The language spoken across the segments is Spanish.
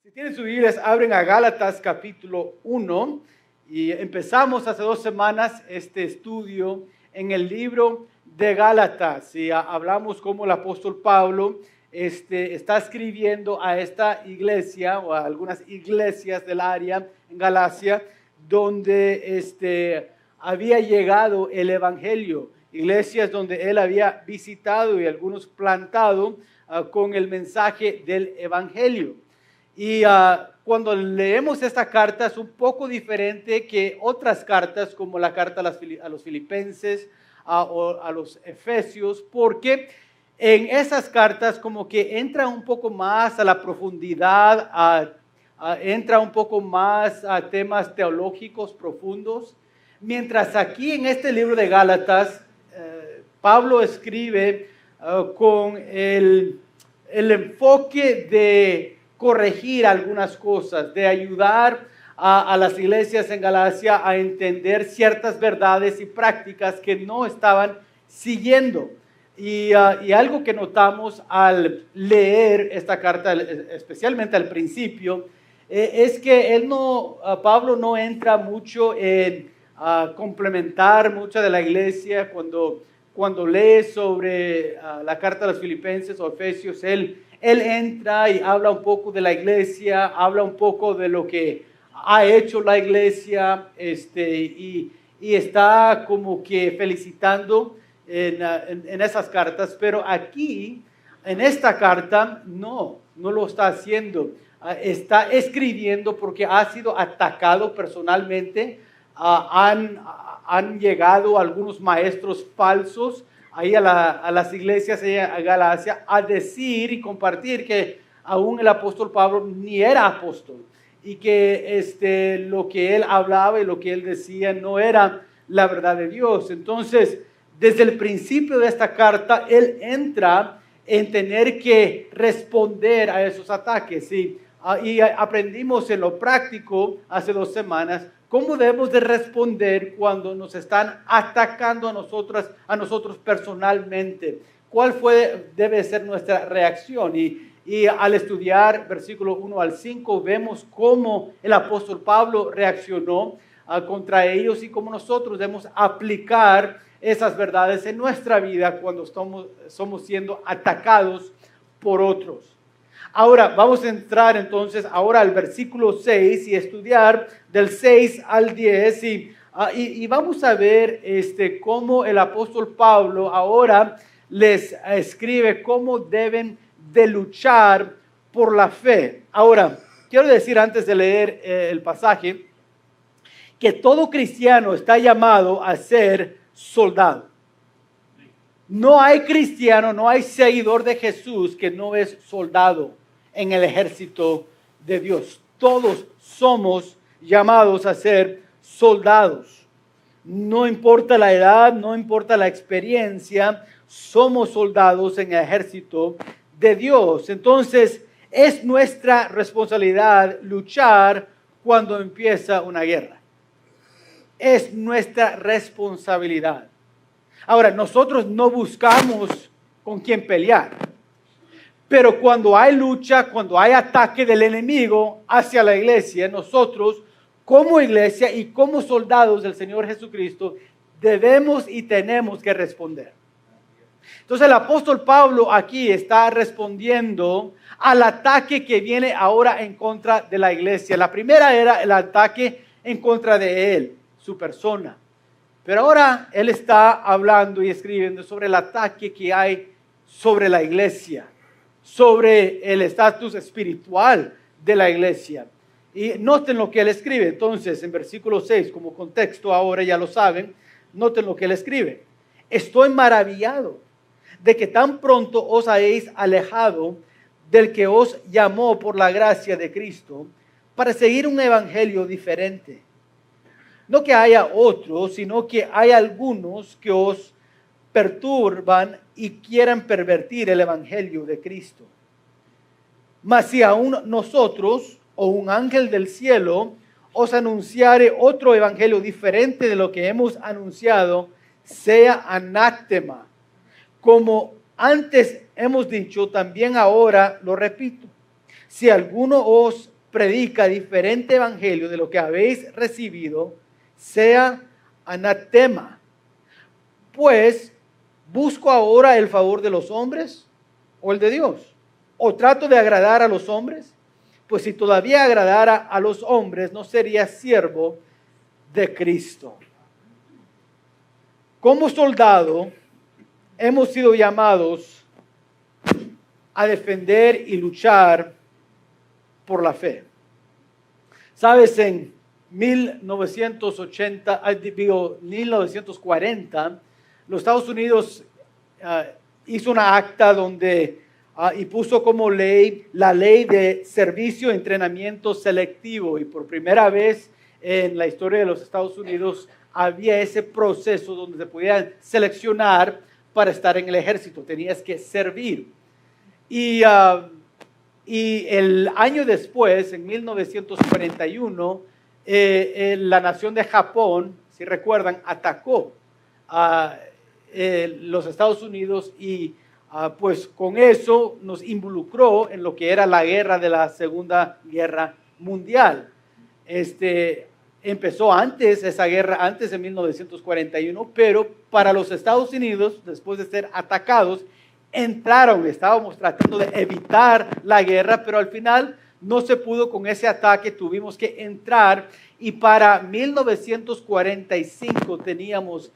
Si tienen sus Biblias, abren a Gálatas capítulo 1 y empezamos hace 2 semanas este estudio en el libro de Gálatas y hablamos cómo el apóstol Pablo está escribiendo a esta iglesia o a algunas iglesias del área en Galacia donde había llegado el evangelio, iglesias donde él había visitado y algunos plantado con el mensaje del evangelio. Y cuando leemos esta carta es un poco diferente que otras cartas, como la carta a los filipenses o a los efesios, porque en esas cartas como que entra un poco más a la profundidad, entra un poco más a temas teológicos profundos, mientras aquí en este libro de Gálatas, Pablo escribe con el enfoque de corregir algunas cosas, de ayudar a las iglesias en Galacia a entender ciertas verdades y prácticas que no estaban siguiendo. Y algo que notamos al leer esta carta, especialmente al principio, es que Pablo no entra mucho en complementar mucha de la iglesia. Cuando lee sobre la carta a los filipenses o efesios, él entra y habla un poco de la iglesia, habla un poco de lo que ha hecho la iglesia y está como que felicitando en esas cartas, pero aquí, en esta carta, no lo está haciendo. Está escribiendo porque ha sido atacado personalmente. Han llegado algunos maestros falsos ahí a las iglesias de Galacia a decir y compartir que aún el apóstol Pablo ni era apóstol y que lo que él hablaba y lo que él decía no era la verdad de Dios. Entonces, desde el principio de esta carta, él entra en tener que responder a esos ataques. Y aprendimos en lo práctico hace 2 semanas cómo debemos de responder cuando nos están atacando a nosotros personalmente. ¿Cuál debe ser nuestra reacción? Y al estudiar versículos 1 al 5 vemos cómo el apóstol Pablo reaccionó contra ellos y cómo nosotros debemos aplicar esas verdades en nuestra vida cuando somos siendo atacados por otros. Ahora vamos a entrar entonces ahora al versículo 6 y estudiar del 6 al 10 y vamos a ver cómo el apóstol Pablo ahora les escribe cómo deben de luchar por la fe. Ahora, quiero decir antes de leer el pasaje que todo cristiano está llamado a ser soldado. No hay cristiano, no hay seguidor de Jesús que no es soldado en el ejército de Dios. Todos somos llamados a ser soldados. No importa la edad, no importa la experiencia, somos soldados en el ejército de Dios. Entonces, es nuestra responsabilidad luchar cuando empieza una guerra. Es nuestra responsabilidad. Ahora, nosotros no buscamos con quién pelear, pero cuando hay lucha, cuando hay ataque del enemigo hacia la iglesia, nosotros como iglesia y como soldados del Señor Jesucristo debemos y tenemos que responder. Entonces el apóstol Pablo aquí está respondiendo al ataque que viene ahora en contra de la iglesia. La primera era el ataque en contra de él, su persona. Pero ahora él está hablando y escribiendo sobre el ataque que hay sobre la iglesia, sobre el estatus espiritual de la iglesia. Y noten lo que él escribe. Entonces, en versículo 6, como contexto ahora ya lo saben, noten lo que él escribe. Estoy maravillado de que tan pronto os hayáis alejado del que os llamó por la gracia de Cristo para seguir un evangelio diferente. No que haya otros, sino que hay algunos que os perturban y quieran pervertir el evangelio de Cristo. Mas si aún nosotros o un ángel del cielo os anunciare otro evangelio diferente de lo que hemos anunciado, sea anátema. Como antes hemos dicho, también ahora lo repito. Si alguno os predica diferente evangelio de lo que habéis recibido, sea anatema. Pues, ¿busco ahora el favor de los hombres o el de Dios? ¿O trato de agradar a los hombres? Pues si todavía agradara a los hombres, no sería siervo de Cristo. Como soldado, hemos sido llamados a defender y luchar por la fe. Sabes, en 1940, los Estados Unidos hizo una acta donde y puso como ley la ley de servicio y entrenamiento selectivo, y por primera vez en la historia de los Estados Unidos había ese proceso donde se podía seleccionar para estar en el ejército, tenías que servir. Y el año después, en 1941, la nación de Japón, si recuerdan, atacó a los Estados Unidos y pues con eso nos involucró en lo que era la guerra de la Segunda Guerra Mundial. Empezó antes esa guerra, antes de 1941, pero para los Estados Unidos, después de ser atacados, entraron. Estábamos tratando de evitar la guerra, pero al final no se pudo con ese ataque, tuvimos que entrar, y para 1945 teníamos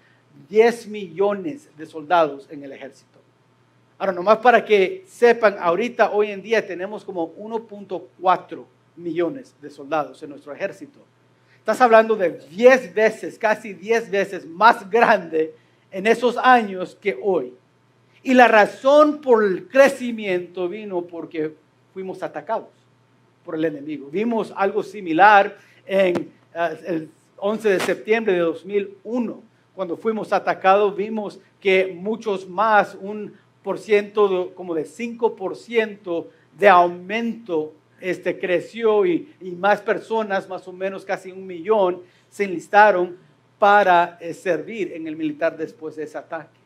10 millones de soldados en el ejército. Ahora, nomás para que sepan, ahorita, hoy en día, tenemos como 1.4 millones de soldados en nuestro ejército. Estás hablando de 10 veces, casi 10 veces más grande en esos años que hoy. Y la razón por el crecimiento vino porque fuimos atacados por el enemigo. Vimos algo similar en el 11 de septiembre de 2001. Cuando fuimos atacados, vimos que muchos más, como de 5% de aumento creció y más personas, más o menos casi 1 millón, se enlistaron para servir en el militar después de ese ataque.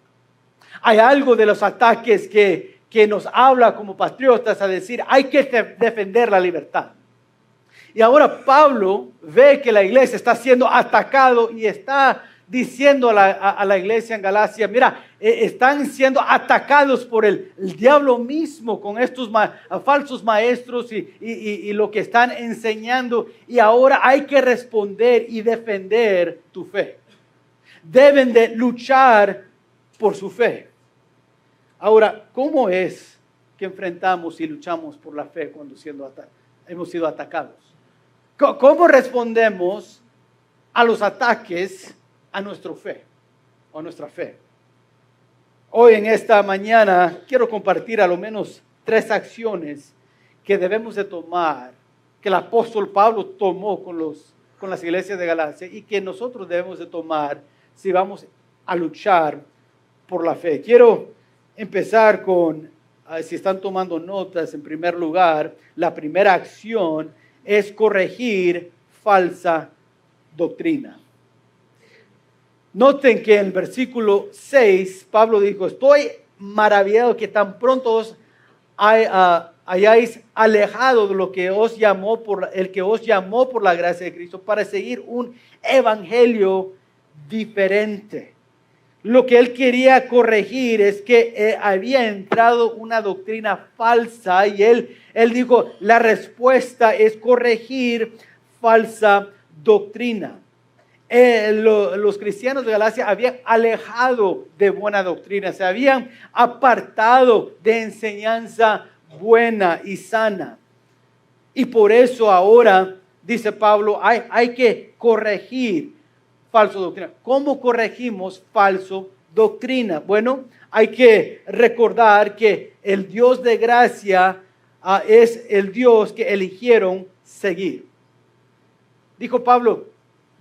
Hay algo de los ataques que nos habla como patriotas a decir, hay que defender la libertad. Y ahora Pablo ve que la iglesia está siendo atacado y está diciendo a la iglesia en Galacia, mira, están siendo atacados por el diablo mismo con estos falsos maestros y lo que están enseñando, y ahora hay que responder y defender tu fe. Deben de luchar por su fe. Ahora, ¿cómo es que enfrentamos y luchamos por la fe cuando hemos sido atacados? ¿Cómo respondemos a los ataques a nuestra fe o a nuestra fe? Hoy en esta mañana quiero compartir a lo menos 3 acciones que debemos de tomar, que el apóstol Pablo tomó con las iglesias de Galacia y que nosotros debemos de tomar si vamos a luchar por la fe. Quiero empezar con, si están tomando notas, en primer lugar, la primera acción es corregir falsa doctrina. Noten que en el versículo 6, Pablo dijo, estoy maravillado que tan pronto os hayáis alejado de lo que os llamó el que os llamó por la gracia de Cristo para seguir un evangelio diferente. Lo que él quería corregir es que había entrado una doctrina falsa, y él dijo, la respuesta es corregir falsa doctrina. Los cristianos de Galacia habían alejado de buena doctrina, se habían apartado de enseñanza buena y sana. Y por eso ahora, dice Pablo, hay que corregir falsa doctrina. ¿Cómo corregimos falsa doctrina? Bueno, hay que recordar que el Dios de gracia es el Dios que eligieron seguir. Dijo Pablo,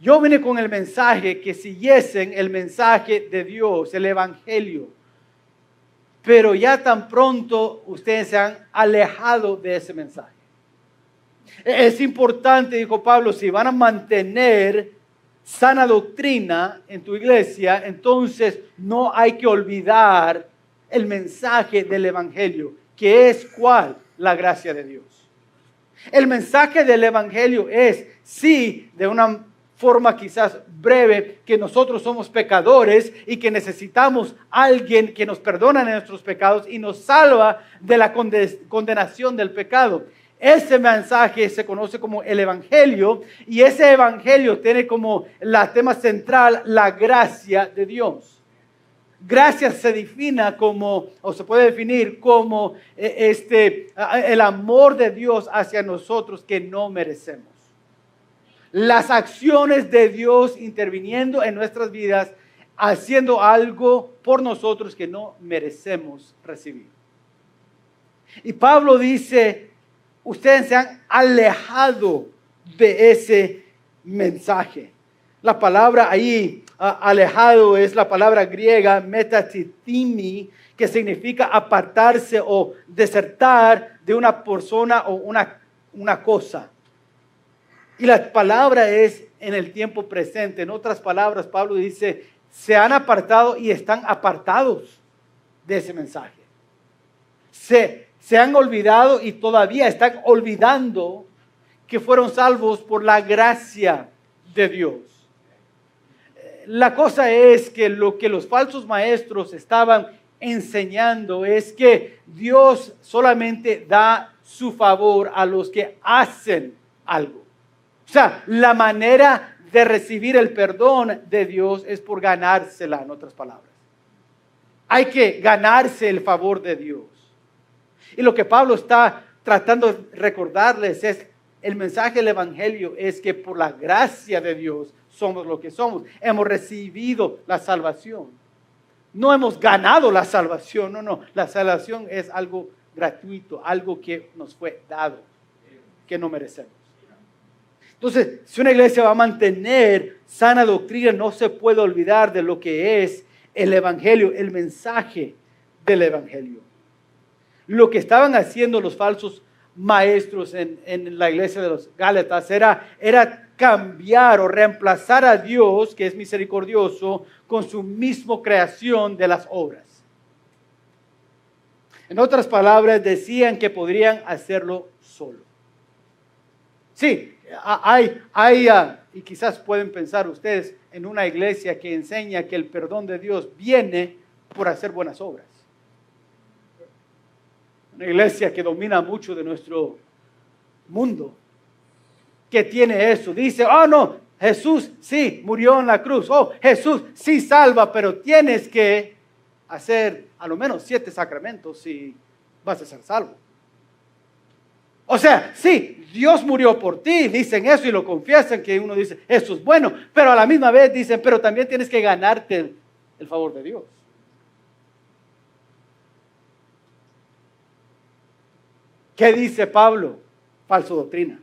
yo vine con el mensaje que siguiesen el mensaje de Dios, el evangelio. Pero ya tan pronto ustedes se han alejado de ese mensaje. Es importante, dijo Pablo, si van a mantener sana doctrina en tu iglesia, entonces no hay que olvidar el mensaje del evangelio, que es ¿cuál? La gracia de Dios. El mensaje del Evangelio es, sí, de una forma quizás breve, que nosotros somos pecadores y que necesitamos a alguien que nos perdona de nuestros pecados y nos salva de la condenación del pecado. Ese mensaje se conoce como el Evangelio, y ese Evangelio tiene como la tema central la gracia de Dios. Gracia se define como, o se puede definir como el amor de Dios hacia nosotros que no merecemos. Las acciones de Dios interviniendo en nuestras vidas, haciendo algo por nosotros que no merecemos recibir. Y Pablo dice, ustedes se han alejado de ese mensaje. La palabra ahí, alejado, es la palabra griega metatithimi, que significa apartarse o desertar de una persona o una cosa. Y la palabra es en el tiempo presente. En otras palabras, Pablo dice, se han apartado y están apartados de ese mensaje. Se han olvidado y todavía están olvidando que fueron salvos por la gracia de Dios. La cosa es que lo que los falsos maestros estaban enseñando es que Dios solamente da su favor a los que hacen algo. O sea, la manera de recibir el perdón de Dios es por ganársela, en otras palabras. Hay que ganarse el favor de Dios. Y lo que Pablo está tratando de recordarles es, el mensaje del Evangelio es que por la gracia de Dios somos lo que somos. Hemos recibido la salvación. No hemos ganado la salvación, no. La salvación es algo gratuito, algo que nos fue dado, que no merecemos. Entonces, si una iglesia va a mantener sana doctrina, no se puede olvidar de lo que es el Evangelio, el mensaje del Evangelio. Lo que estaban haciendo los falsos maestros en la iglesia de los Gálatas era cambiar o reemplazar a Dios, que es misericordioso, con su misma creación de las obras. En otras palabras, decían que podrían hacerlo solo. Sí, y quizás pueden pensar ustedes en una iglesia que enseña que el perdón de Dios viene por hacer buenas obras. Una iglesia que domina mucho de nuestro mundo, que tiene eso. Dice, no, Jesús sí murió en la cruz. Jesús sí salva, pero tienes que hacer a lo menos 7 sacramentos si vas a ser salvo. O sea, sí, Dios murió por ti, dicen eso y lo confiesan, que uno dice, eso es bueno, pero a la misma vez dicen, pero también tienes que ganarte el favor de Dios. ¿Qué dice Pablo? Falsa doctrina.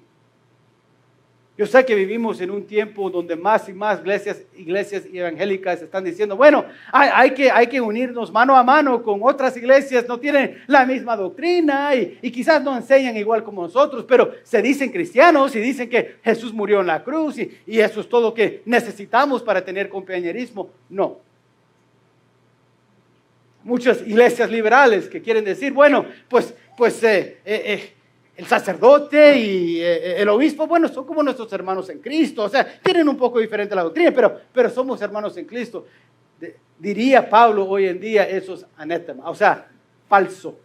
Yo sé que vivimos en un tiempo donde más y más iglesias evangélicas están diciendo, bueno, hay que unirnos mano a mano con otras iglesias, no tienen la misma doctrina y quizás no enseñan igual como nosotros, pero se dicen cristianos y dicen que Jesús murió en la cruz y eso es todo lo que necesitamos para tener compañerismo. No. Muchas iglesias liberales que quieren decir, bueno, pues el sacerdote y el obispo, bueno, son como nuestros hermanos en Cristo. O sea, tienen un poco diferente la doctrina, pero somos hermanos en Cristo. Diría Pablo hoy en día, eso es anátema, o sea, falso.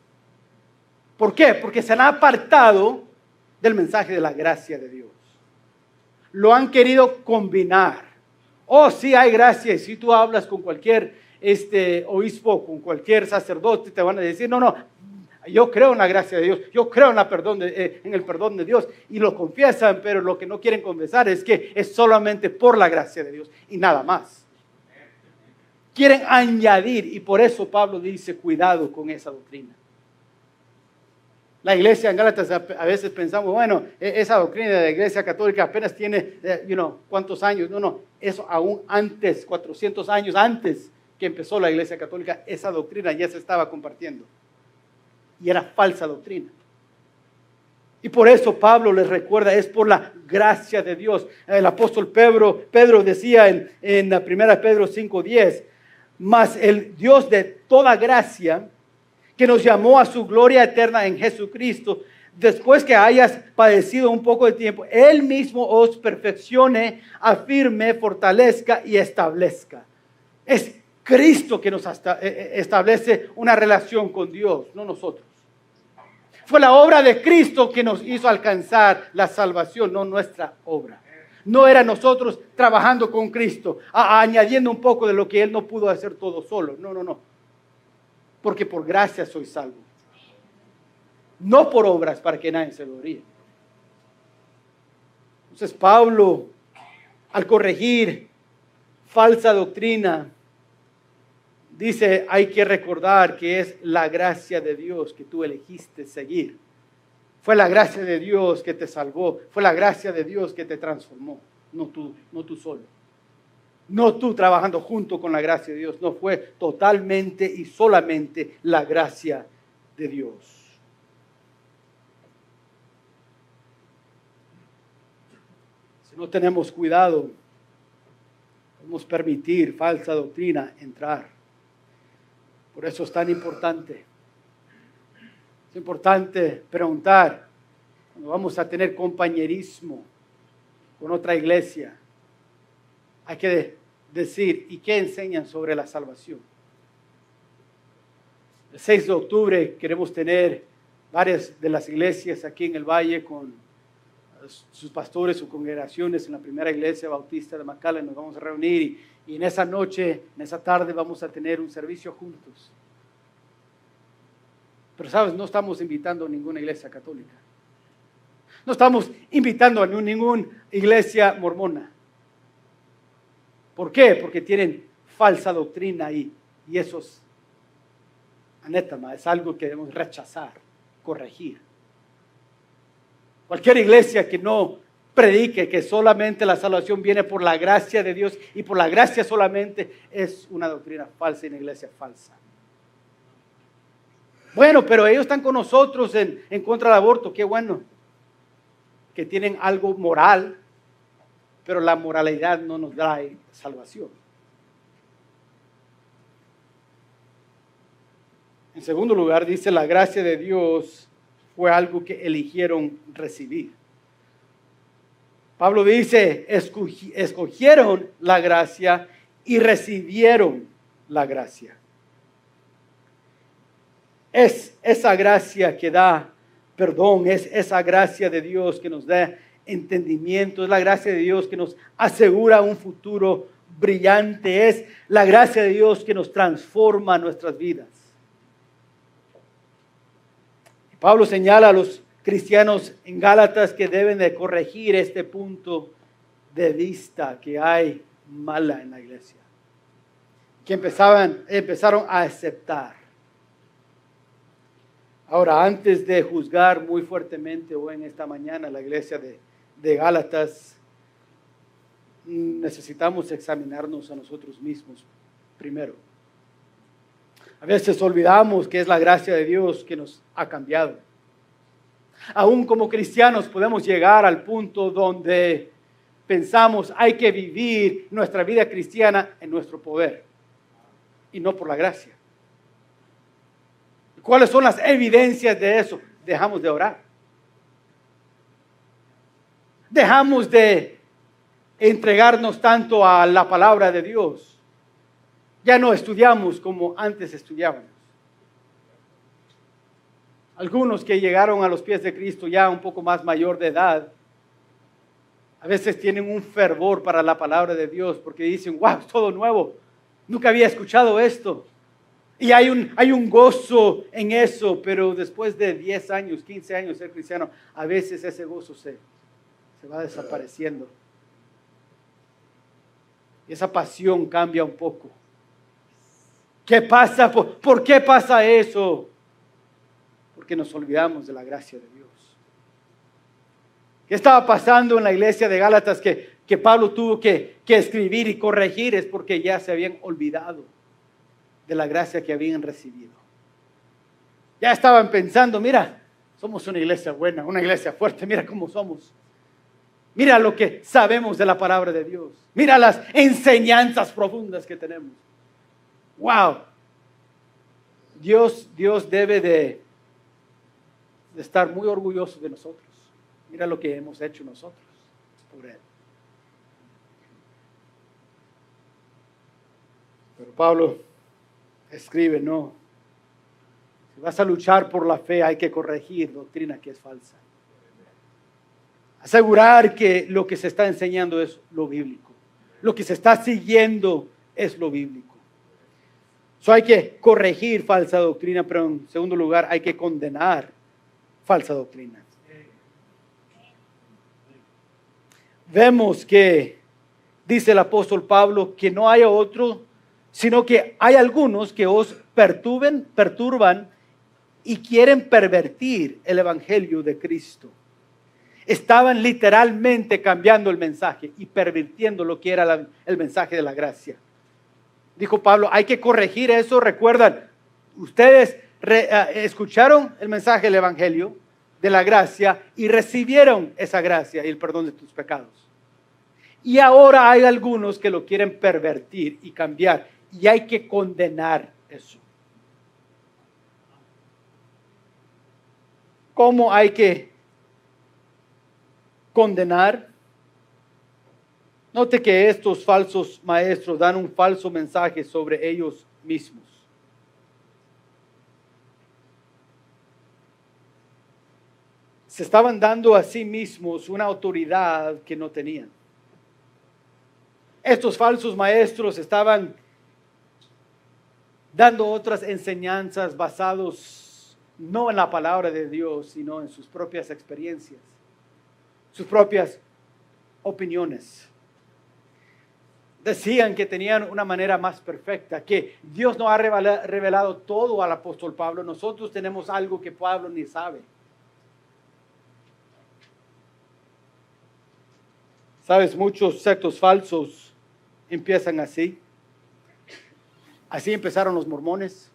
¿Por qué? Porque se han apartado del mensaje de la gracia de Dios. Lo han querido combinar. Sí hay gracia, y si tú hablas con cualquier obispo, con cualquier sacerdote, te van a decir, no, yo creo en la gracia de Dios, yo creo en el perdón de Dios, y lo confiesan, pero lo que no quieren confesar es que es solamente por la gracia de Dios y nada más. Quieren añadir, y por eso Pablo dice, cuidado con esa doctrina. La iglesia en Gálatas, a veces pensamos, bueno, esa doctrina de la iglesia católica apenas tiene, ¿cuántos años? No, eso aún antes, 400 años antes que empezó la iglesia católica, esa doctrina ya se estaba compartiendo. Y era falsa doctrina. Y por eso Pablo les recuerda, es por la gracia de Dios. El apóstol Pedro decía en la 1 Pedro 5:10, mas el Dios de toda gracia, que nos llamó a su gloria eterna en Jesucristo, después que hayas padecido un poco de tiempo, Él mismo os perfeccione, afirme, fortalezca y establezca. Es Cristo que nos establece una relación con Dios, no nosotros. Fue la obra de Cristo que nos hizo alcanzar la salvación, no nuestra obra. No era nosotros trabajando con Cristo, añadiendo un poco de lo que Él no pudo hacer todo solo. No. Porque por gracia soy salvo. No por obras para que nadie se gloríe. Entonces Pablo, al corregir falsa doctrina, dice, hay que recordar que es la gracia de Dios que tú elegiste seguir. Fue la gracia de Dios que te salvó. Fue la gracia de Dios que te transformó. No tú solo. No tú trabajando junto con la gracia de Dios. No, fue totalmente y solamente la gracia de Dios. Si no tenemos cuidado, podemos permitir falsa doctrina entrar. Por eso es tan importante. Es importante preguntar cuando vamos a tener compañerismo con otra iglesia. Hay que decir, ¿y qué enseñan sobre la salvación? El 6 de octubre queremos tener varias de las iglesias aquí en el Valle con sus pastores, sus congregaciones en la primera iglesia bautista de McAllen. Nos vamos a reunir y en esa noche, en esa tarde vamos a tener un servicio juntos. Pero sabes, no estamos invitando a ninguna iglesia católica. No estamos invitando a ninguna iglesia mormona. ¿Por qué? Porque tienen falsa doctrina y eso es anátema, es algo que debemos rechazar, corregir. Cualquier iglesia que no predique que solamente la salvación viene por la gracia de Dios y por la gracia solamente es una doctrina falsa y una iglesia falsa. Bueno, pero ellos están con nosotros en contra del aborto. Qué bueno que tienen algo moral, pero la moralidad no nos trae salvación. En segundo lugar, dice la gracia de Dios fue algo que eligieron recibir. Pablo dice, escogieron la gracia y recibieron la gracia. Es esa gracia que da perdón, es esa gracia de Dios que nos da entendimiento, es la gracia de Dios que nos asegura un futuro brillante, es la gracia de Dios que nos transforma nuestras vidas. Pablo señala a los cristianos en Gálatas que deben de corregir este punto de vista que hay mala en la iglesia, que empezaron a aceptar. Ahora, antes de juzgar muy fuertemente hoy en esta mañana la iglesia de Gálatas, necesitamos examinarnos a nosotros mismos primero. A veces olvidamos que es la gracia de Dios que nos ha cambiado. Aún como cristianos podemos llegar al punto donde pensamos hay que vivir nuestra vida cristiana en nuestro poder y no por la gracia. ¿Cuáles son las evidencias de eso? Dejamos de orar. Dejamos de entregarnos tanto a la palabra de Dios. Ya no estudiamos como antes estudiábamos. Algunos que llegaron a los pies de Cristo ya un poco más mayor de edad, a veces tienen un fervor para la palabra de Dios porque dicen, wow, es todo nuevo. Nunca había escuchado esto. Y hay un gozo en eso, pero después de 10 años, 15 años de ser cristiano, a veces ese gozo se va desapareciendo. Y esa pasión cambia un poco. ¿Qué pasa? ¿Por qué pasa eso? Porque nos olvidamos de la gracia de Dios. ¿Qué estaba pasando en la iglesia de Gálatas que Pablo tuvo que escribir y corregir? Es porque ya se habían olvidado de la gracia que habían recibido. Ya estaban pensando, mira, somos una iglesia buena, una iglesia fuerte, mira cómo somos. Mira lo que sabemos de la palabra de Dios. Mira las enseñanzas profundas que tenemos. Wow. Dios debe de de estar muy orgullosos de nosotros. Mira lo que hemos hecho nosotros por Él. Pero Pablo escribe, no. Si vas a luchar por la fe, hay que corregir doctrina que es falsa. Asegurar que lo que se está enseñando es lo bíblico. Lo que se está siguiendo es lo bíblico. Hay que corregir falsa doctrina, pero en segundo lugar hay que condenar falsa doctrina. Vemos que dice el apóstol Pablo que no haya otro, sino que hay algunos que os perturban y quieren pervertir el evangelio de Cristo. Estaban literalmente cambiando el mensaje y pervirtiendo lo que era el mensaje de la gracia. Dijo Pablo, hay que corregir eso. Recuerdan, ustedes escucharon el mensaje del evangelio de la gracia y recibieron esa gracia y el perdón de tus pecados. Y ahora hay algunos que lo quieren pervertir y cambiar y hay que condenar eso. ¿Cómo hay que condenar? Note que estos falsos maestros dan un falso mensaje sobre ellos mismos. Se estaban dando a sí mismos una autoridad que no tenían. Estos falsos maestros estaban dando otras enseñanzas basados no en la palabra de Dios, sino en sus propias experiencias, sus propias opiniones. Decían que tenían una manera más perfecta, que Dios no ha revelado todo al apóstol Pablo. Nosotros tenemos algo que Pablo ni sabe. Sabes, muchos sectos falsos empiezan así. Así empezaron los mormones.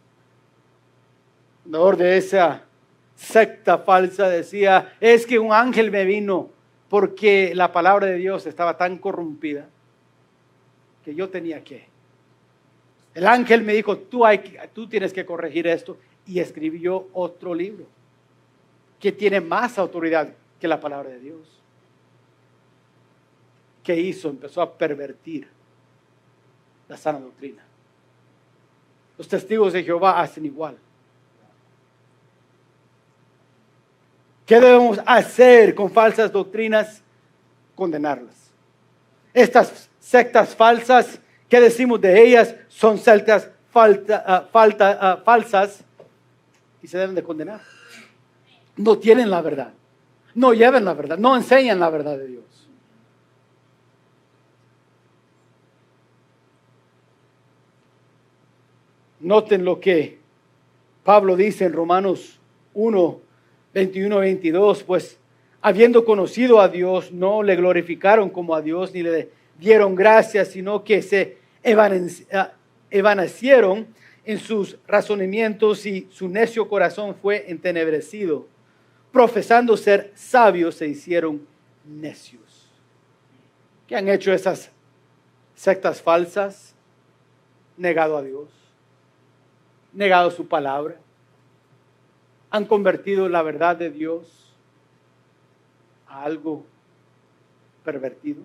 El fundador de esa secta falsa decía, es que un ángel me vino porque la palabra de Dios estaba tan corrompida que yo tenía que. El ángel me dijo, tú tienes que corregir esto, y escribió otro libro que tiene más autoridad que la palabra de Dios. ¿Qué hizo? Empezó a pervertir la sana doctrina. Los testigos de Jehová hacen igual. ¿Qué debemos hacer con falsas doctrinas? Condenarlas. Estas sectas falsas, ¿qué decimos de ellas? Son sectas falsas y se deben de condenar. No tienen la verdad, no llevan la verdad, no enseñan la verdad de Dios. Noten lo que Pablo dice en Romanos 1, 21-22, pues habiendo conocido a Dios, no le glorificaron como a Dios, ni le dieron gracias, sino que se evanecieron en sus razonamientos y su necio corazón fue entenebrecido. Profesando ser sabios, se hicieron necios. ¿Qué han hecho esas sectas falsas? Negado a Dios, negado su palabra, han convertido la verdad de Dios a algo pervertido.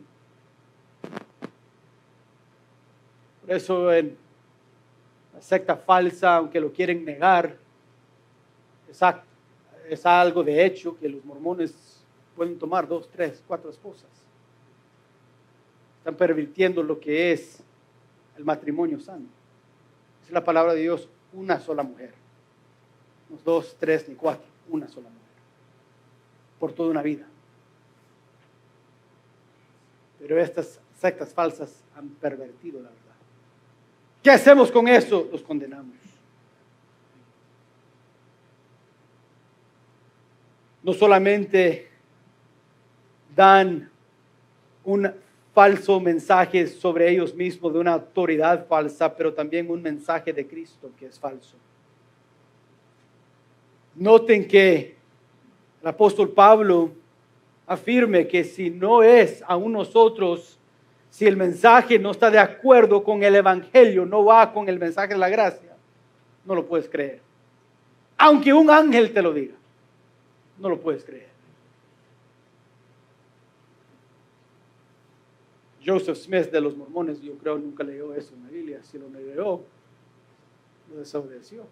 Por eso en la secta falsa, aunque lo quieren negar, es algo de hecho que los mormones pueden tomar 2, 3, 4 esposas. Están pervirtiendo lo que es el matrimonio sano. Es la palabra de Dios, una sola mujer. No 2, 3 ni 4, una sola mujer. Por toda una vida. Pero estas sectas falsas han pervertido la verdad. ¿Qué hacemos con eso? Los condenamos. No solamente dan un falso mensaje sobre ellos mismos de una autoridad falsa, pero también un mensaje de Cristo que es falso. Noten que el apóstol Pablo afirme que si no es aún nosotros, si el mensaje no está de acuerdo con el evangelio, no va con el mensaje de la gracia, no lo puedes creer. Aunque un ángel te lo diga. No lo puedes creer. Joseph Smith de los Mormones, yo creo nunca leyó eso en la Biblia. Si lo leyó, lo desobedeció.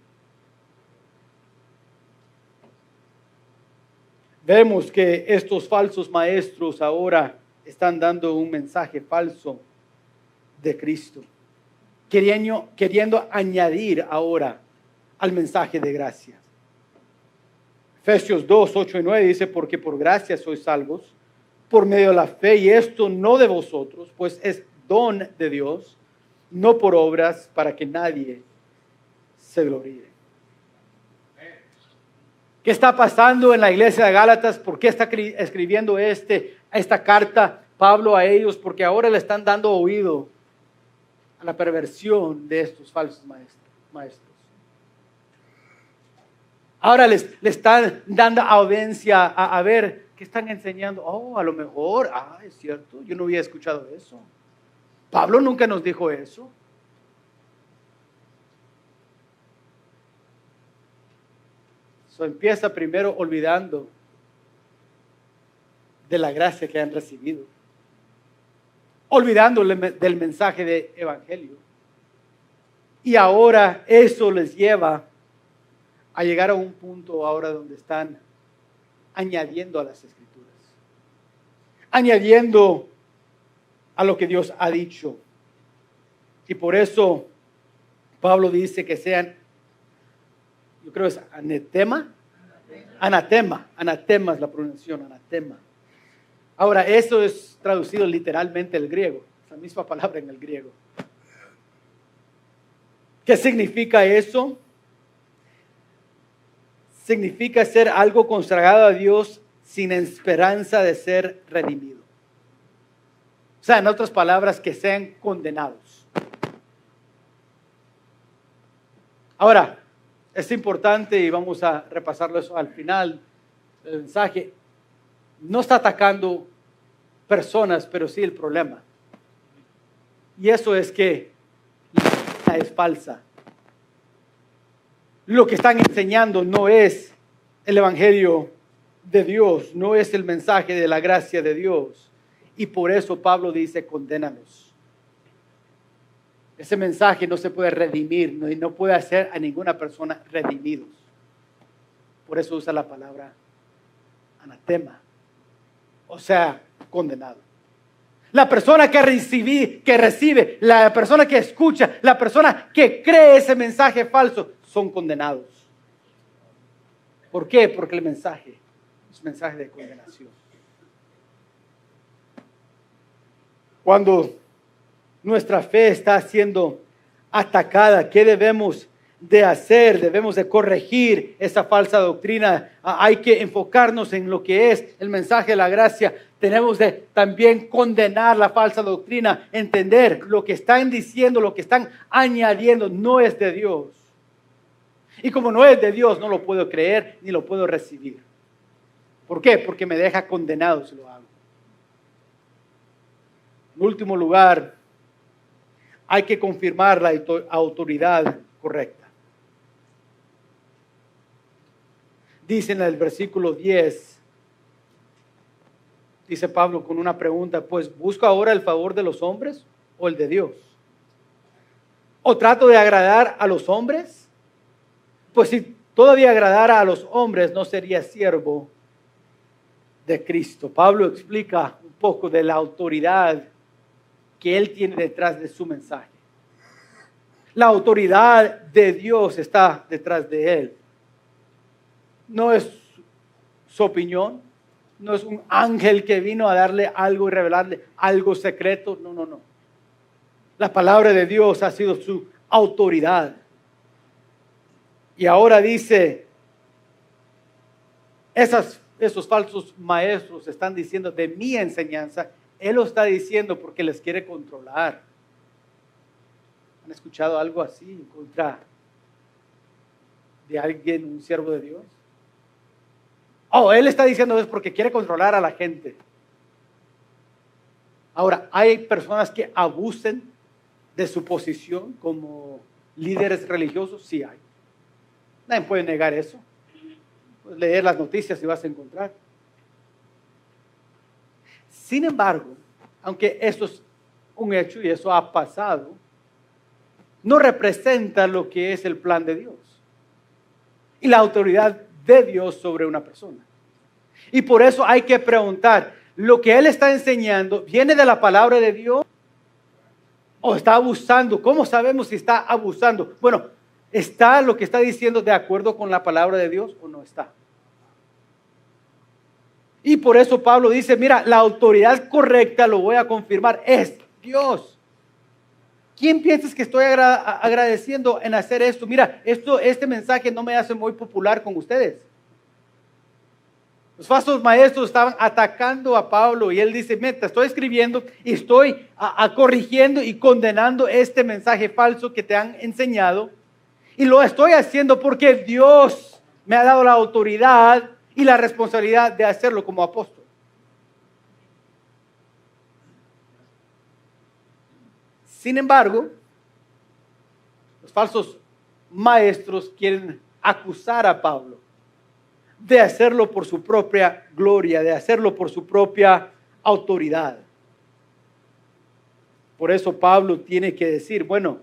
Vemos que estos falsos maestros ahora están dando un mensaje falso de Cristo, queriendo añadir ahora al mensaje de gracia. Efesios 2, 8 y 9 dice, porque por gracia sois salvos, por medio de la fe, y esto no de vosotros, pues es don de Dios, no por obras, para que nadie se gloríe. ¿Qué está pasando en la iglesia de Gálatas? ¿Por qué está escribiendo esta carta Pablo a ellos? Porque ahora le están dando oído a la perversión de estos falsos maestros. Ahora le están dando audiencia a ver qué están enseñando. Oh, a lo mejor, es cierto, yo no había escuchado eso. Pablo nunca nos dijo eso. Empieza primero olvidando de la gracia que han recibido, olvidando del mensaje de evangelio. Y ahora eso les lleva a llegar a un punto ahora donde están añadiendo a las escrituras, añadiendo a lo que Dios ha dicho. Y por eso Pablo dice que sean, yo creo es anatema es la pronunciación, anatema. Ahora, eso es traducido literalmente al griego, es la misma palabra en el griego. ¿Qué significa eso? Significa ser algo consagrado a Dios sin esperanza de ser redimido. O sea, en otras palabras, que sean condenados. Ahora, es importante y vamos a repasarlo eso al final del mensaje. No está atacando personas, pero sí el problema. Y eso es que la doctrina es falsa. Lo que están enseñando no es el evangelio de Dios, no es el mensaje de la gracia de Dios. Y por eso Pablo dice, condénanos. Ese mensaje no se puede redimir, no puede hacer a ninguna persona redimidos. Por eso usa la palabra anatema, o sea, condenado. La persona que recibe, la persona que escucha, la persona que cree ese mensaje falso, son condenados. ¿Por qué? Porque el mensaje es un mensaje de condenación. Cuando nuestra fe está siendo atacada, ¿qué debemos de hacer? Debemos de corregir esa falsa doctrina. Hay que enfocarnos en lo que es el mensaje de la gracia. Tenemos de también condenar la falsa doctrina, entender lo que están diciendo, lo que están añadiendo no es de Dios. Y como no es de Dios, no lo puedo creer ni lo puedo recibir. ¿Por qué? Porque me deja condenado si lo hago. En último lugar, hay que confirmar la autoridad correcta. Dice en el versículo 10, dice Pablo con una pregunta, pues ¿busco ahora el favor de los hombres o el de Dios? ¿O trato de agradar a los hombres? Pues si todavía agradara a los hombres, no sería siervo de Cristo. Pablo explica un poco de la autoridad que él tiene detrás de su mensaje. La autoridad de Dios está detrás de él. No es su opinión, no es un ángel que vino a darle algo y revelarle algo secreto. No. La palabra de Dios ha sido su autoridad. Y ahora dice, esos falsos maestros están diciendo de mi enseñanza. Él lo está diciendo porque les quiere controlar. ¿Han escuchado algo así en contra de alguien, un siervo de Dios? Él está diciendo eso porque quiere controlar a la gente. Ahora, ¿hay personas que abusen de su posición como líderes religiosos? Sí hay. Nadie puede negar eso. leer las noticias y vas a encontrar. Sin embargo, aunque esto es un hecho y eso ha pasado, no representa lo que es el plan de Dios y la autoridad de Dios sobre una persona. Y por eso hay que preguntar, ¿lo que Él está enseñando viene de la palabra de Dios o está abusando? ¿Cómo sabemos si está abusando? Bueno, ¿está lo que está diciendo de acuerdo con la palabra de Dios o no está? Y por eso Pablo dice, mira, la autoridad correcta, lo voy a confirmar, es Dios. ¿Quién piensas que estoy agradeciendo en hacer esto? Mira, este mensaje no me hace muy popular con ustedes. Los falsos maestros estaban atacando a Pablo y él dice, mira, te estoy escribiendo y estoy corrigiendo y condenando este mensaje falso que te han enseñado. Y lo estoy haciendo porque Dios me ha dado la autoridad y la responsabilidad de hacerlo como apóstol. Sin embargo, los falsos maestros quieren acusar a Pablo de hacerlo por su propia gloria, de hacerlo por su propia autoridad. Por eso Pablo tiene que decir, bueno,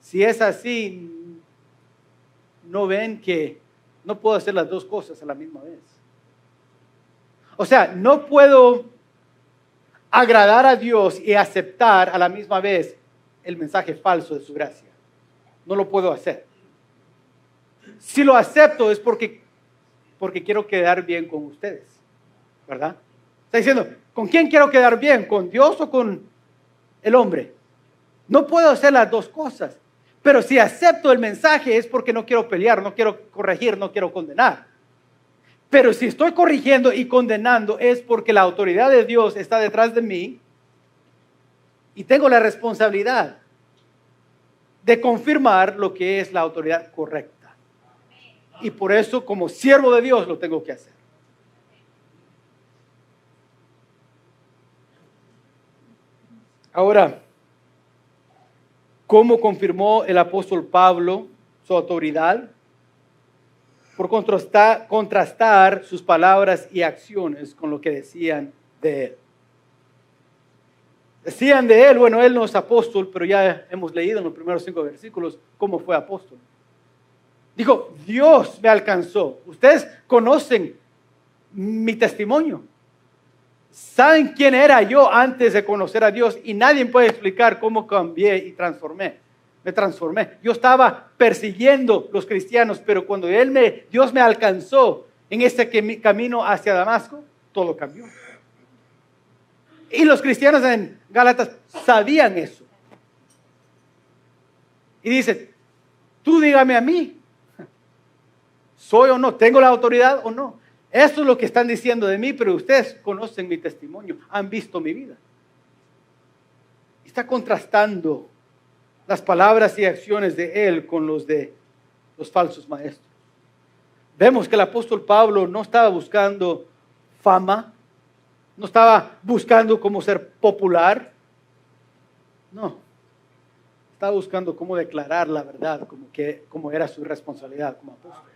si es así, ¿no ven que no puedo hacer las dos cosas a la misma vez? O sea, no puedo agradar a Dios y aceptar a la misma vez el mensaje falso de su gracia. No lo puedo hacer. Si lo acepto es porque quiero quedar bien con ustedes, ¿verdad? Está diciendo, ¿con quién quiero quedar bien? ¿Con Dios o con el hombre? No puedo hacer las dos cosas. Pero si acepto el mensaje es porque no quiero pelear, no quiero corregir, no quiero condenar. Pero si estoy corrigiendo y condenando es porque la autoridad de Dios está detrás de mí y tengo la responsabilidad de confirmar lo que es la autoridad correcta. Y por eso, como siervo de Dios, lo tengo que hacer. Ahora, ¿cómo confirmó el apóstol Pablo su autoridad? Por contrastar sus palabras y acciones con lo que decían de él. Decían de él, bueno, él no es apóstol, pero ya hemos leído en los primeros 5 versículos cómo fue apóstol. Dijo, Dios me alcanzó. Ustedes conocen mi testimonio. Saben quién era yo antes de conocer a Dios y nadie puede explicar cómo cambié y me transformé. Yo estaba persiguiendo los cristianos, pero cuando Dios me alcanzó en este camino hacia Damasco, todo cambió. Y los cristianos en Gálatas sabían eso. Y dice, tú dígame a mí, ¿soy o no? ¿Tengo la autoridad o no? Eso es lo que están diciendo de mí, pero ustedes conocen mi testimonio, han visto mi vida. Está contrastando las palabras y acciones de él con los de los falsos maestros. Vemos que el apóstol Pablo no estaba buscando fama, no estaba buscando cómo ser popular, no, estaba buscando cómo declarar la verdad, como era su responsabilidad como apóstol.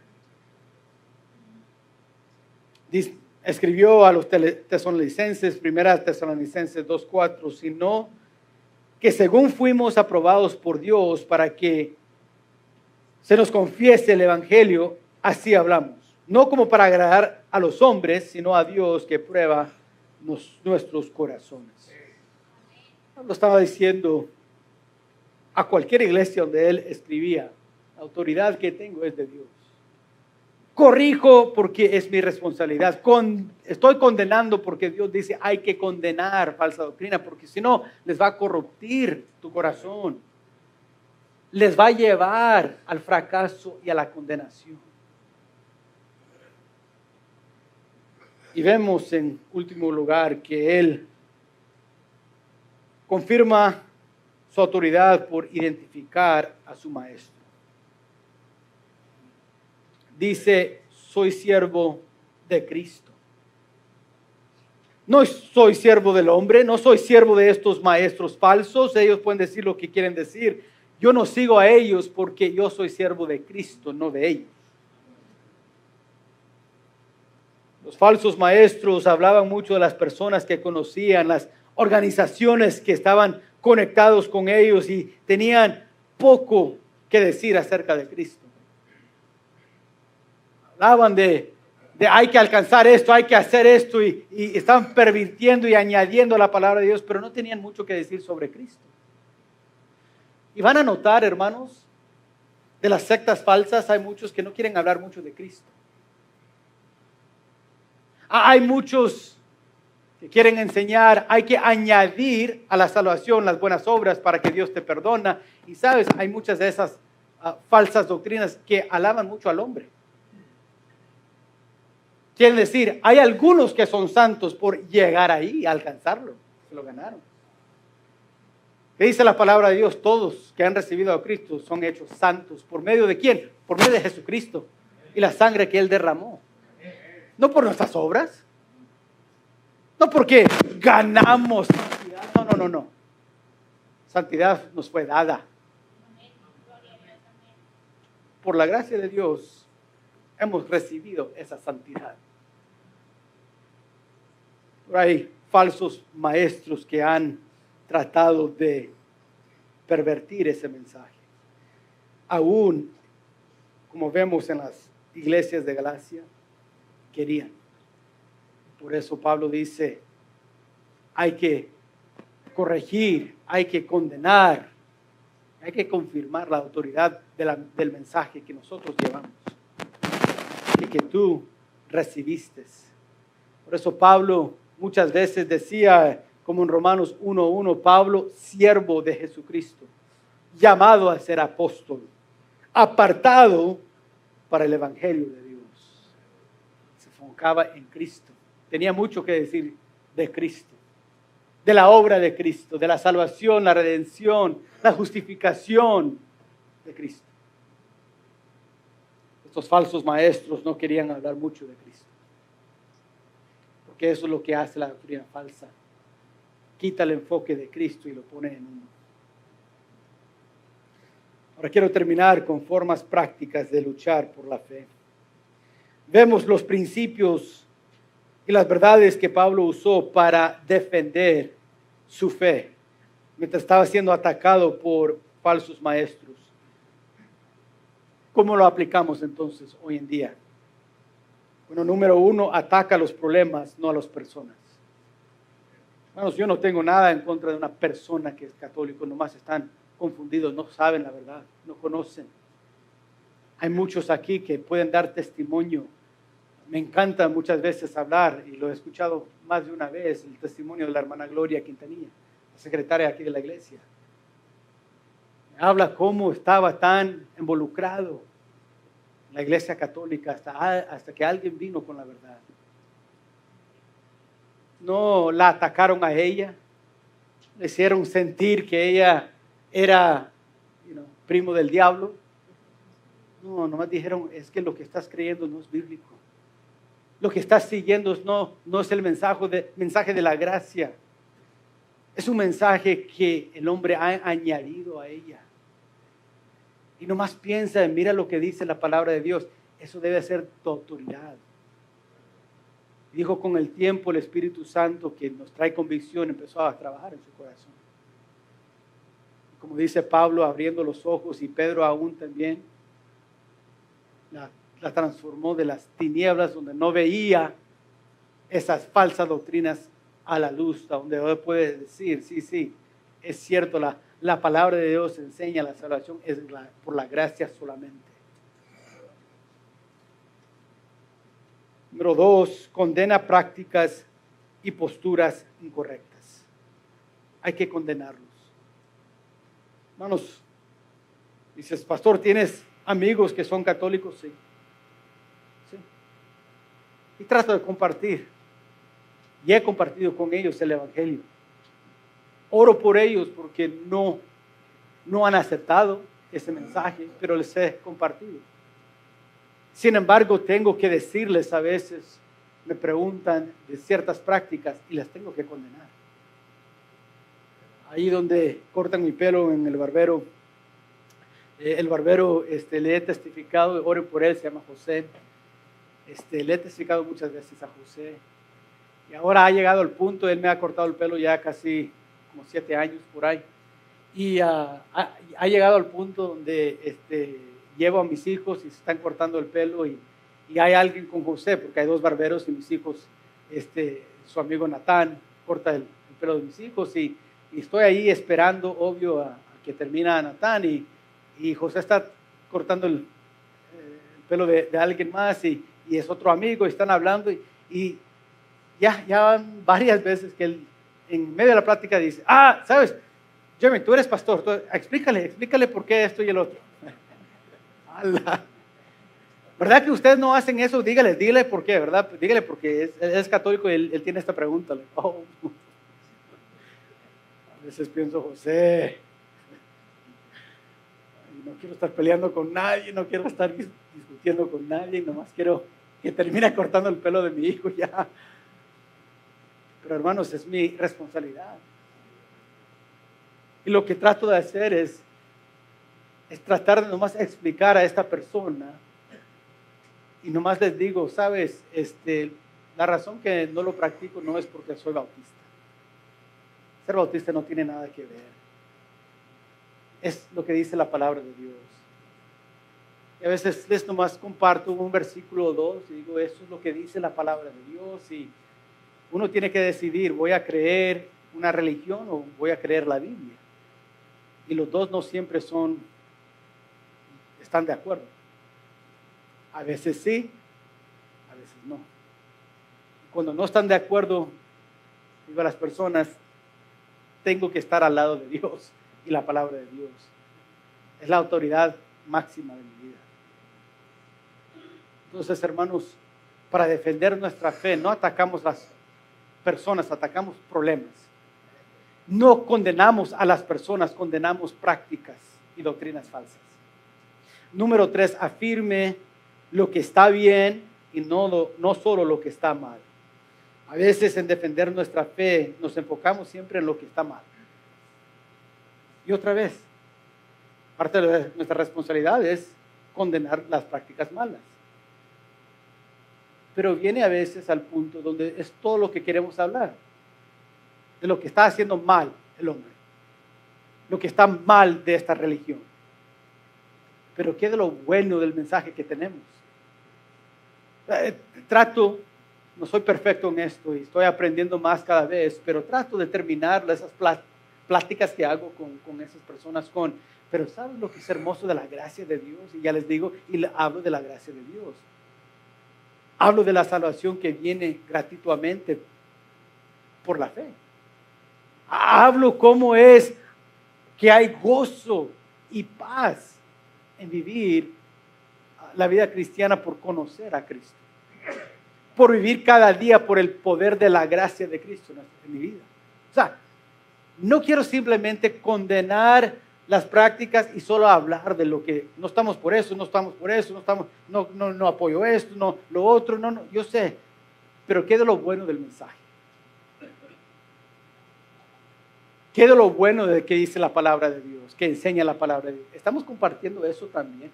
Escribió a los tesalonicenses, 1 Tesalonicenses 2:4, sino que según fuimos aprobados por Dios para que se nos confiese el evangelio, así hablamos. No como para agradar a los hombres, sino a Dios que prueba nuestros corazones. Pablo estaba diciendo a cualquier iglesia donde él escribía, la autoridad que tengo es de Dios. Corrijo porque es mi responsabilidad. Estoy condenando porque Dios dice hay que condenar falsa doctrina, porque si no les va a corruptir tu corazón. Les va a llevar al fracaso y a la condenación. Y vemos en último lugar que él confirma su autoridad por identificar a su maestro. Dice, soy siervo de Cristo. No soy siervo del hombre, no soy siervo de estos maestros falsos. Ellos pueden decir lo que quieren decir. Yo no sigo a ellos porque yo soy siervo de Cristo, no de ellos. Los falsos maestros hablaban mucho de las personas que conocían, las organizaciones que estaban conectados con ellos y tenían poco que decir acerca de Cristo. Hablaban de hay que alcanzar esto, hay que hacer esto y estaban pervirtiendo y añadiendo la palabra de Dios, pero no tenían mucho que decir sobre Cristo. Y van a notar, hermanos, de las sectas falsas hay muchos que no quieren hablar mucho de Cristo. Hay muchos que quieren enseñar, hay que añadir a la salvación las buenas obras para que Dios te perdona. Y sabes, hay muchas de esas falsas doctrinas que alaban mucho al hombre. Quieren decir, hay algunos que son santos por llegar ahí y alcanzarlo. Se lo ganaron. ¿Qué dice la palabra de Dios? Todos que han recibido a Cristo son hechos santos. ¿Por medio de quién? Por medio de Jesucristo y la sangre que Él derramó. No por nuestras obras. No porque ganamos santidad. No. Santidad nos fue dada. Por la gracia de Dios hemos recibido esa santidad. Hay falsos maestros que han tratado de pervertir ese mensaje. Aún, como vemos en las iglesias de Galacia, querían. Por eso Pablo dice, hay que corregir, hay que condenar, hay que confirmar la autoridad del mensaje que nosotros llevamos y que tú recibiste. Por eso Pablo muchas veces decía, como en Romanos 1:1, Pablo, siervo de Jesucristo, llamado a ser apóstol, apartado para el evangelio de Dios. Se enfocaba en Cristo. Tenía mucho que decir de Cristo, de la obra de Cristo, de la salvación, la redención, la justificación de Cristo. Estos falsos maestros no querían hablar mucho de Cristo, porque eso es lo que hace la doctrina falsa. Quita el enfoque de Cristo y lo pone en uno. Ahora quiero terminar con formas prácticas de luchar por la fe. Vemos los principios y las verdades que Pablo usó para defender su fe mientras estaba siendo atacado por falsos maestros. ¿Cómo lo aplicamos entonces hoy en día? Bueno, número 1, ataca los problemas, no a las personas. Hermanos, yo no tengo nada en contra de una persona que es católico, nomás están confundidos, no saben la verdad, no conocen. Hay muchos aquí que pueden dar testimonio. Me encanta muchas veces hablar, y lo he escuchado más de una vez, el testimonio de la hermana Gloria Quintanilla, la secretaria aquí de la iglesia. Habla cómo estaba tan involucrado en la iglesia católica hasta que alguien vino con la verdad. No la atacaron a ella, le hicieron sentir que ella era primo del diablo. No, nomás dijeron, es que lo que estás creyendo no es bíblico. Lo que estás siguiendo no es el mensaje de la gracia. Es un mensaje que el hombre ha añadido a ella. Y nomás piensa, mira lo que dice la palabra de Dios. Eso debe ser tu autoridad. Dijo, con el tiempo el Espíritu Santo que nos trae convicción empezó a trabajar en su corazón. Como dice Pablo, abriendo los ojos, y Pedro aún también, la transformó de las tinieblas donde no veía esas falsas doctrinas a la luz, donde hoy puede decir, sí, es cierto, la palabra de Dios enseña la salvación es por la gracia solamente. Número 2, condena prácticas y posturas incorrectas. Hay que condenarlos. Hermanos, dices, pastor, ¿tienes amigos que son católicos? Sí. Y trato de compartir. Y he compartido con ellos el evangelio. Oro por ellos porque no han aceptado ese mensaje, pero les he compartido. Sin embargo, tengo que decirles a veces, me preguntan de ciertas prácticas y las tengo que condenar. Ahí donde cortan mi pelo en el barbero le he testificado, oro por él, se llama José. le he testificado muchas veces a José. Y ahora ha llegado al punto, él me ha cortado el pelo ya casi como 7 años por ahí. Y ha llegado al punto donde llevo a mis hijos y se están cortando el pelo y hay alguien con José, porque hay 2 barberos y mis hijos, su amigo Natán corta el pelo de mis hijos y estoy ahí esperando, obvio, a que termina Natán y José está cortando el pelo de alguien más y es otro amigo y están hablando y ya van varias veces que él en medio de la plática dice, ¿sabes? Jeremy, tú eres pastor, explícale por qué esto y el otro. ¿Verdad que ustedes no hacen eso? Dígale por qué, ¿verdad? Dígale porque es católico y él tiene esta pregunta. A veces pienso, José, no quiero estar peleando con nadie, no quiero estar discutiendo con nadie, nomás quiero que termine cortando el pelo de mi hijo ya. Pero hermanos, es mi responsabilidad. Y lo que trato de hacer es tratar de nomás explicar a esta persona y nomás les digo, sabes, la razón que no lo practico no es porque soy bautista. Ser bautista no tiene nada que ver. Es lo que dice la palabra de Dios. Y a veces les nomás comparto un versículo o 2 y digo, eso es lo que dice la palabra de Dios y uno tiene que decidir, ¿voy a creer una religión o voy a creer la Biblia? Y los dos no siempre están de acuerdo. A veces sí, a veces no. Cuando no están de acuerdo, digo a las personas, tengo que estar al lado de Dios y la palabra de Dios. Es la autoridad máxima de mi vida. Entonces, hermanos, para defender nuestra fe, no atacamos las personas, atacamos problemas. No condenamos a las personas, condenamos prácticas y doctrinas falsas. Número 3, afirme lo que está bien y no solo lo que está mal. A veces en defender nuestra fe nos enfocamos siempre en lo que está mal. Y otra vez, parte de nuestra responsabilidad es condenar las prácticas malas. Pero viene a veces al punto donde es todo lo que queremos hablar. De lo que está haciendo mal el hombre. Lo que está mal de esta religión. Pero ¿qué de lo bueno del mensaje que tenemos? No soy perfecto en esto y estoy aprendiendo más cada vez, pero trato de terminar esas pláticas que hago con esas personas pero ¿sabes lo que es hermoso de la gracia de Dios? Y ya les digo, hablo de la gracia de Dios. Hablo de la salvación que viene gratuitamente por la fe. Hablo cómo es que hay gozo y paz en vivir la vida cristiana por conocer a Cristo. Por vivir cada día por el poder de la gracia de Cristo en mi vida. O sea, no quiero simplemente condenar las prácticas y solo hablar de lo que no estamos por eso, no apoyo esto, no lo otro, no, yo sé, pero ¿qué de lo bueno del mensaje? ¿Qué de lo bueno de que dice la palabra de Dios, que enseña la palabra de Dios? Estamos compartiendo eso también.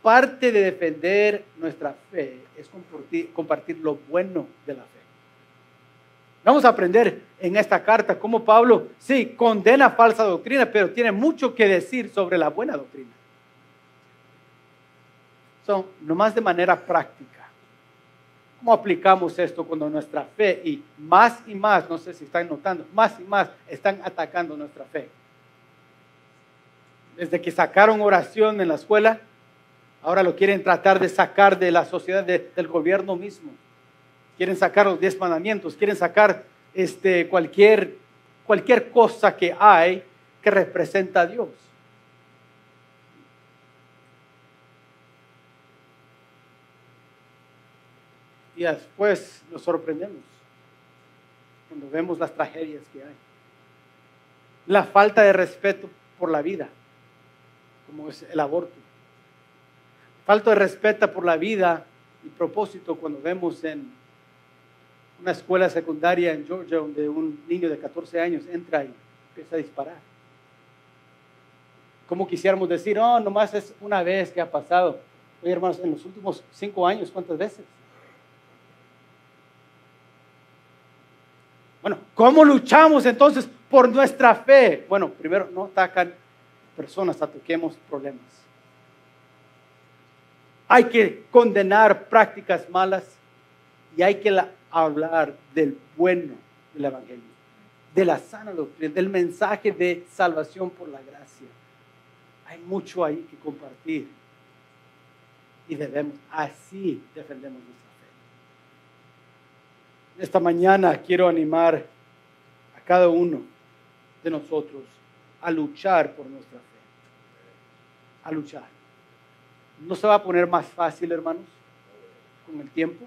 Parte de defender nuestra fe es compartir lo bueno de la fe. Vamos a aprender en esta carta cómo Pablo, sí, condena falsa doctrina, pero tiene mucho que decir sobre la buena doctrina. Nomás de manera práctica. ¿Cómo aplicamos esto cuando nuestra fe y más, no sé si están notando, más y más están atacando nuestra fe? Desde que sacaron oración en la escuela, ahora lo quieren tratar de sacar de la sociedad, del gobierno mismo. Quieren sacar los 10 mandamientos, quieren sacar cualquier cosa que hay que representa a Dios. Y después nos sorprendemos cuando vemos las tragedias que hay. La falta de respeto por la vida, como es el aborto. Falta de respeto por la vida y propósito cuando vemos en una escuela secundaria en Georgia donde un niño de 14 años entra y empieza a disparar. Como quisiéramos decir, nomás es una vez que ha pasado. Oye, hermanos, en los últimos 5 años, ¿cuántas veces? ¿Cómo luchamos entonces por nuestra fe? Bueno, primero, no atacan personas, ataquemos problemas. Hay que condenar prácticas malas y hay que hablar del bueno del Evangelio, de la sana doctrina, del mensaje de salvación por la gracia. Hay mucho ahí que compartir y así defendemos nuestra fe. Esta mañana quiero animar a cada uno de nosotros a luchar por nuestra fe, a luchar. No se va a poner más fácil, hermanos, con el tiempo.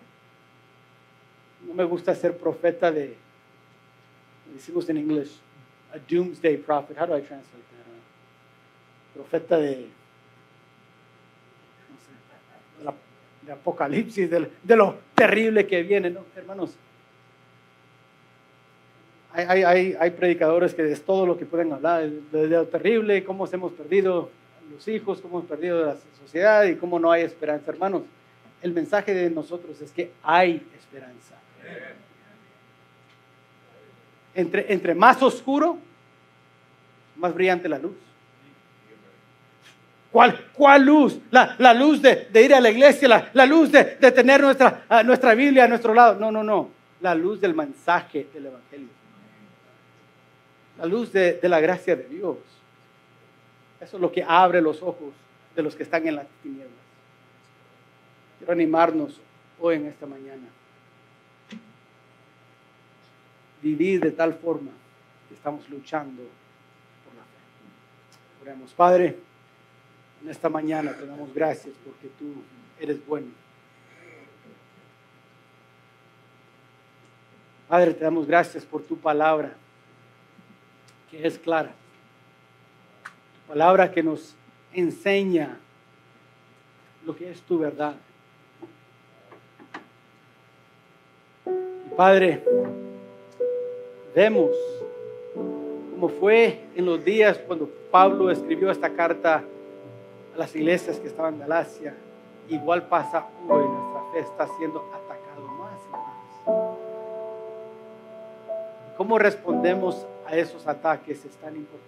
No me gusta ser profeta decimos en inglés, a doomsday prophet. How do I translate that? Profeta de apocalipsis, de lo terrible que viene, ¿no? Hermanos, hay predicadores que es todo lo que pueden hablar, de lo terrible, cómo hemos perdido los hijos, cómo hemos perdido la sociedad y cómo no hay esperanza. Hermanos, el mensaje de nosotros es que hay esperanza. Entre más oscuro, más brillante la luz. ¿Cuál luz? La luz de ir a la iglesia, la luz de tener nuestra Biblia a nuestro lado. No. La luz del mensaje del Evangelio. La luz de la gracia de Dios. Eso es lo que abre los ojos de los que están en las tinieblas. Quiero animarnos hoy en esta mañana. Vivir de tal forma que estamos luchando por la fe. Oremos. Padre, en esta mañana te damos gracias porque tú eres bueno. Padre, te damos gracias por tu palabra, que es clara. Tu palabra que nos enseña lo que es tu verdad. Y Padre, vemos cómo fue en los días cuando Pablo escribió esta carta a las iglesias que estaban en Galacia. Igual pasa hoy, nuestra fe está siendo atacado más y más. ¿Cómo respondemos a esos ataques? Es tan importante.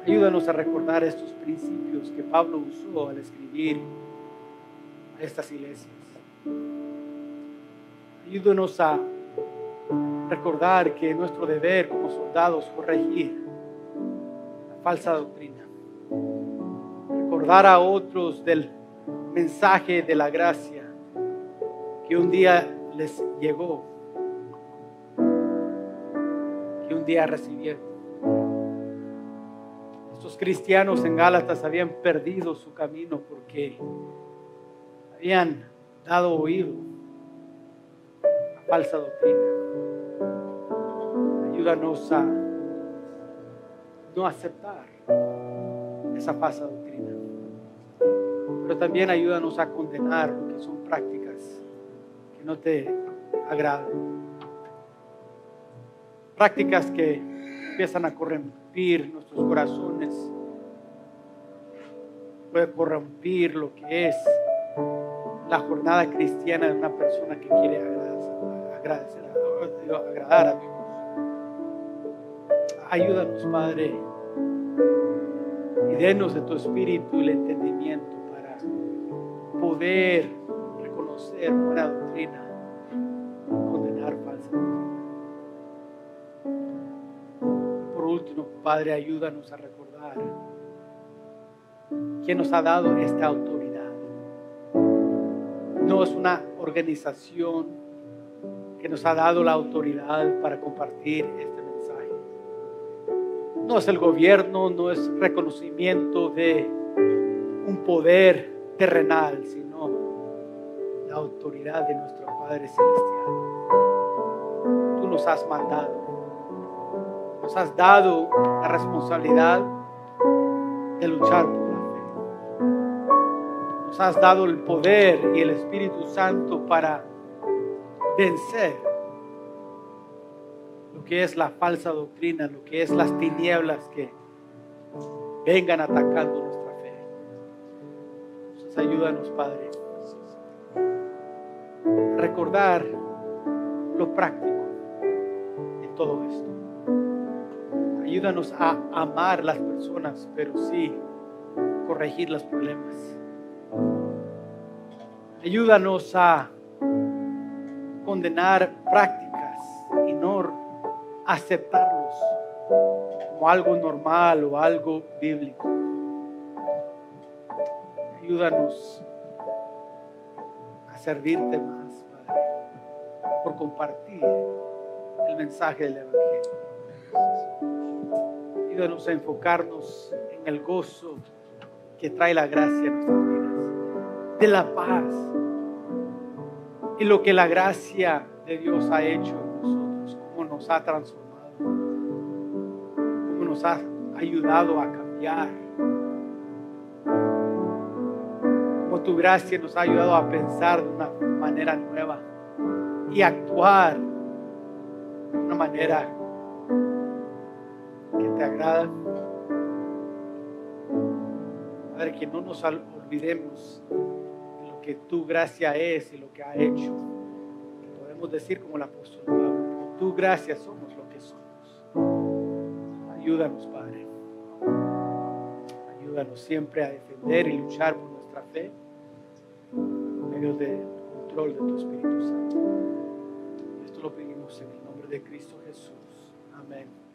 Ayúdanos a recordar estos principios que Pablo usó al escribir a estas iglesias. Ayúdanos a recordar que nuestro deber como soldados es corregir la falsa doctrina. Recordar a otros del mensaje de la gracia que un día les llegó, que un día recibieron. Estos cristianos en Gálatas habían perdido su camino porque habían dado oído a falsa doctrina. Ayúdanos a no aceptar esa falsa doctrina, pero también ayúdanos a condenar lo que son prácticas que no te agradan, prácticas que empiezan a corrompir nuestros corazones, puede corrompir lo que es la jornada cristiana de una persona que quiere agradar a Dios. Ayúdanos, Padre, y denos de tu espíritu y el entendimiento para poder reconocer buena doctrina, condenar falsa doctrina. Por último, Padre, ayúdanos a recordar quién nos ha dado esta autoridad. No es una organización que nos ha dado la autoridad para compartir este mensaje. No es el gobierno, no es reconocimiento de un poder terrenal, sino la autoridad de nuestro Padre Celestial. Tú nos has mandado, nos has dado la responsabilidad de luchar por la fe. Nos has dado el poder y el Espíritu Santo para vencer lo que es la falsa doctrina, lo que es las tinieblas que vengan atacando nuestra fe. Entonces ayúdanos, Padre, a recordar lo práctico en todo esto. Ayúdanos a amar las personas, pero sí corregir los problemas. Ayúdanos a condenar prácticas y no aceptarlos como algo normal o algo bíblico. Ayúdanos a servirte más, Padre, por compartir el mensaje del Evangelio. Ayúdanos a enfocarnos en el gozo que trae la gracia en nuestras vidas, de la paz y lo que la gracia de Dios ha hecho en nosotros, cómo nos ha transformado, cómo nos ha ayudado a cambiar, cómo tu gracia nos ha ayudado a pensar de una manera nueva y actuar de una manera que te agrada. Padre, que no nos olvidemos de lo que tu gracia es y lo que ha hecho. Que podemos decir como el apóstol Pablo, por tu gracia somos lo que somos. Ayúdanos, Padre. Ayúdanos siempre a defender y luchar por nuestra fe en medio del control de tu Espíritu Santo. Esto lo pedimos en el nombre de Cristo Jesús. Amén.